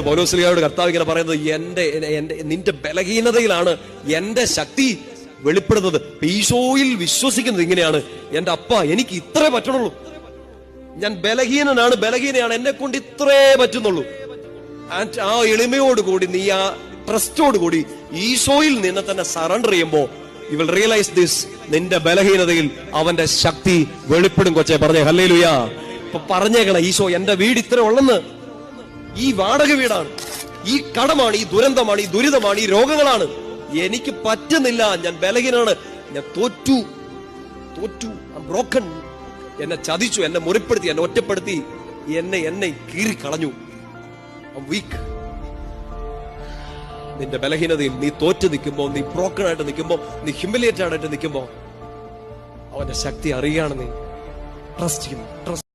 പൗലോസ്ലീഹയോട് കർത്താവ് ഇങ്ങനെ പറയുന്നത്, നിന്റെ ബലഹീനതയിലാണ് എന്റെ ശക്തി വെളിപ്പെടുന്നത്. ഈശോയിൽ വിശ്വസിക്കുന്നത് ഇങ്ങനെയാണ്, എന്റെ അപ്പ എനിക്ക് ഇത്രേ പറ്റണുള്ളൂ, ഞാൻ ബലഹീനയാണ്, എന്നെ കൊണ്ട് ഇത്രേ പറ്റുന്നുള്ളൂ. ആൻഡ് ആ എളിമയോടുകൂടി, നീ ആ ട്രസ്റ്റോടുകൂടി ഈശോയിൽ നിന്നെ തന്നെ സറണ്ടർ ചെയ്യുമ്പോ യു വിൽ റിയലൈസ് ദിസ്, നിന്റെ ബലഹീനതയിൽ അവന്റെ ശക്തി വെളിപ്പെടും. കൊച്ചെ പറഞ്ഞേ ഹല്ലേലൂയ. ഇപ്പൊ പറഞ്ഞേക്കണം, ഈശോ എന്റെ വീട് ഇത്ര ഉള്ളെന്ന്. ഈ വാടക വീടാണ്, ഈ കടമാണ്, ഈ ദുരന്തമാണ്, ഈ ദുരിതമാണ്, ഈ രോഗങ്ങളാണ്, എനിക്ക് പറ്റുന്നില്ല, ഞാൻ ബലഹീനാണ്, ഞാൻ തോറ്റു, ബ്രോക്കൺ, എന്നെ ചതിച്ചു, എന്നെ മുറിപ്പെടുത്തി, എന്നെ ഒറ്റപ്പെടുത്തി, എന്നെ കീറിക്കളഞ്ഞു, വീക്ക്. നിന്റെ ബലഹീനതയിൽ നീ തോറ്റു നിൽക്കുമ്പോ, നീ ബ്രോക്കൺ ആയിട്ട് നിൽക്കുമ്പോ, നീ ഹ്യൂമിലിയേറ്റഡ് ആയിട്ട് നിൽക്കുമ്പോ അവന്റെ ശക്തി അറിയാണ്. നീ ട്രസ്റ്റ് ചെയ്യുന്നു.